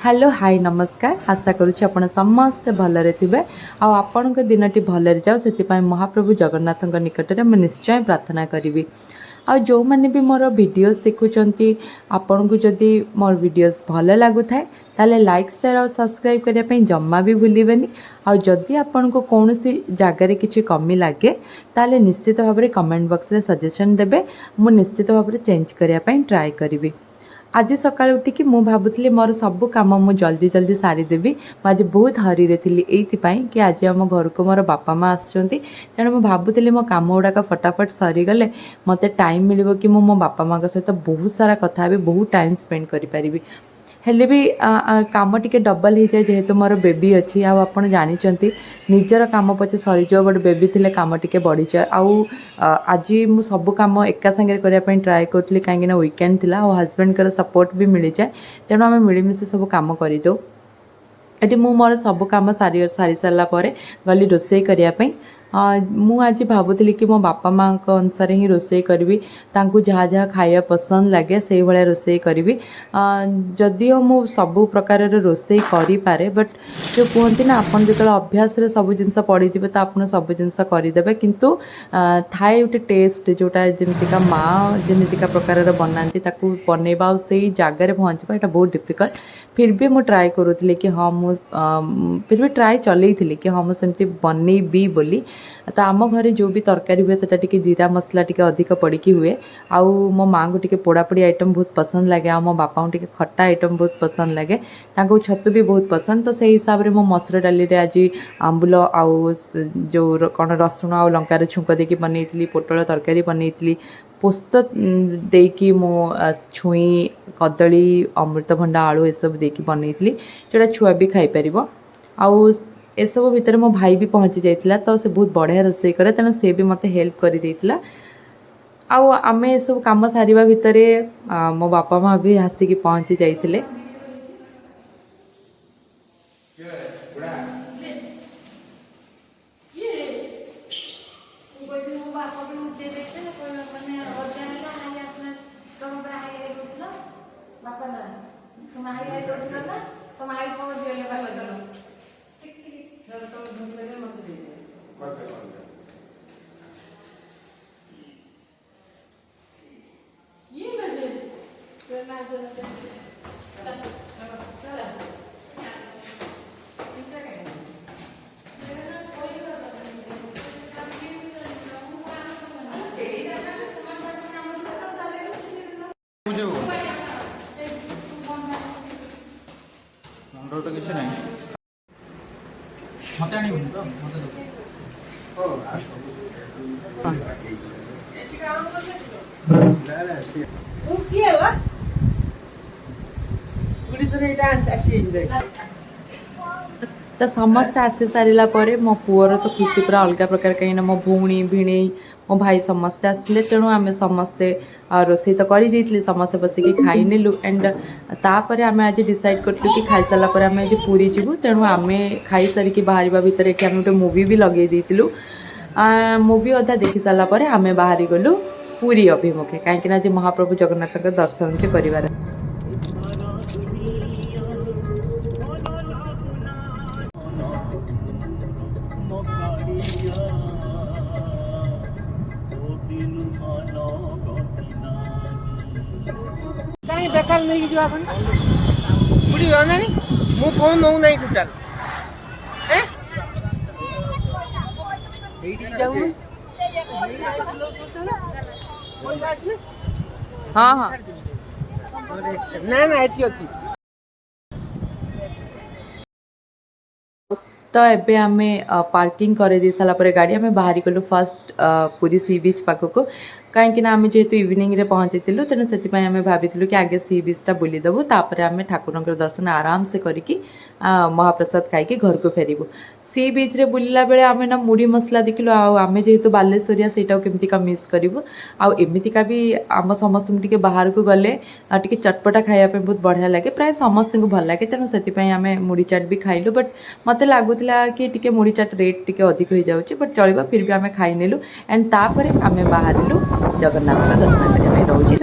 Hello hi नमस्कार आशा करुच्ची आपण समस्ते भलरे थिबे आ आपण दिनटी भलरे जाओ से महाप्रभु जगन्नाथ निकट में निश्चय प्रार्थना करी आ जो मैंने भी मोर वीडियोस देखुंट आपण को जदि मोर वीडियोस भल लगु थाए ताले लाइक शेयर और सब्सक्राइब करने जम्मा भी भूलें आ जदि आपण को कौन सी जगार किसी कमी लगे ताले निश्चित भाव में कमेंट बॉक्स रे सजेशन देबे मु निश्चित भाव में चेंज करने ट्राए करी। आज सकाल उठिकी मु भावुली मोर सब कम मु जल्दी जल्दी सारीदेवी आज बहुत हरी थी ये कि आज आम घर को मोर बापा माँ आसुँच तेणु मुझे भावुली मो कम गुड़ाक फटाफट सरीगले मत टाइम मिल कि मो बापा माँ सहित बहुत सारा कथा बहुत टाइम स्पेंड करी हेले भी काम टिके डबल हो जाए जेहेतु मोर बेबी अच्छी आप जानते निजर काम पचे सरीज बट बेबी थिले काम टिके बढ़ी जाए आज मु सब काम एका संगे करने ट्राए करी कहीं वीकेंड थिला और हस्बैंड कर सपोर्ट भी मिल जाए तेणु आम मिलमिशि सब काम करदे ये मोर सब कम सारी सारापर गली रोसे करने मु आज भावुली कि मो बापा माँ अनुसार ही रोसे करी जहाँ जहाँ खाया पसंद लगे से भाया रोसे करी जदिओ मु सब प्रकार रोसे करें बट जो कहते ना आपन जो अभ्यास सब जिनस पड़ी तो आप सब जिनस करदे किंतु थाए गोटे टेस्ट जोटा जमीका माँ जमीका प्रकार बनाती बनवा से जगार पहुँचवा यहाँ बहुत डिफिकल्ट फिर भी मुझे ट्राए करूँ कि हाँ फिर भी ट्राए चलई कि हाँ मुझे बनईबी बोली तो आम घरे जो भी तरकारी हुए से जीरा मसला टी अधिक पड़ी हुए आउ मो माँ को टिके पोड़ापोड़ी आइटम बहुत पसंद लगे आ मो बापा को टिके खट्टा आइटम बहुत पसंद लगे छतु भी बहुत पसंद तो से हिसाब से मो मसुर डाली आज आंबुल आउ जो कौन रसुण आ लंकार छुंक देकी बनई पोटल तरकारी बनई पोस्त देकी मो छुई कदली अमृतभंडा आलू ये सब देकी बनई जोटा छुआ भी खाईपर आउ एसब भितर मो भाई भी पहुँची जाइए तो से बहुत बढ़िया रोसे करे तेणु सी भी मत हेल्प कर देइतिला आम ये सब कम सारिबा भितर मो बापा माँ भी आसिकी पहुँची जाइए तो किसी नहीं मत आनी तो मत ओ ओ किए ला गुडी तो नहीं डांस ऐसे ही देख तो समस्त आसी सारा पर मो पुअर तो खुशी पूरा अलग प्रकार कहीं मो भौणी भिणे मो भाई समस्ते आसते तेणु आम समस्ते रोसे तो करदे समस्ते बसिक खाई नेलु एंड तापर आम आज डिसाइड करूँ कि खाई सारापर आम आज पुरी जीवु तेणु आम खाई सारिकी बाहर भितर ये गोटे मुवी भी लगे देलु मुवी अधा देखी सारापर आम बाहरी गलु पुरी अभिमुखे कहीं आज महाप्रभु जगन्नाथ दर्शन कर कहीं बेकार नहीं जो अपन बुढ़ी हो ना नहीं मु फोन नौ नहीं टोटल हैं एडी जाऊ हाँ हाँ ना ना एटी अछि तो एबे आमे पार्किंग करे दे साला पर गाड़ी आमे बाहरी गलु फर्स्ट पूरी सी बीच पाखक कहीं आम जेहेतु इवनिंग रे पहुँची तेणु से आम भाई कि आगे सी बीचटा बुलीदेवु तापर आम ठाकुर दर्शन आराम से करके महाप्रसाद खाई घर को फेरबू सी बीच रे बुलला बेले आम ना मुढ़ी मसला देखिलु आम जेहेतु बालेश्वरिया से केमतिका मिस करूँ आमतिका भी आम समस्त टे बाहर को गले टे चटपटा खायापे बहुत बढ़िया लगे प्राय समस्त को भल लगे तेणु से आम मुढ़ी चाट भी खाइलु बट मत लगुला कि टे मुढ़ी चाट रेट टे अधिक हो जाऊँगी बट चलो फिर भी आम खाई नेलु एंड तापर आम बाहर जगन्नाथ दर्शन करने रोचे।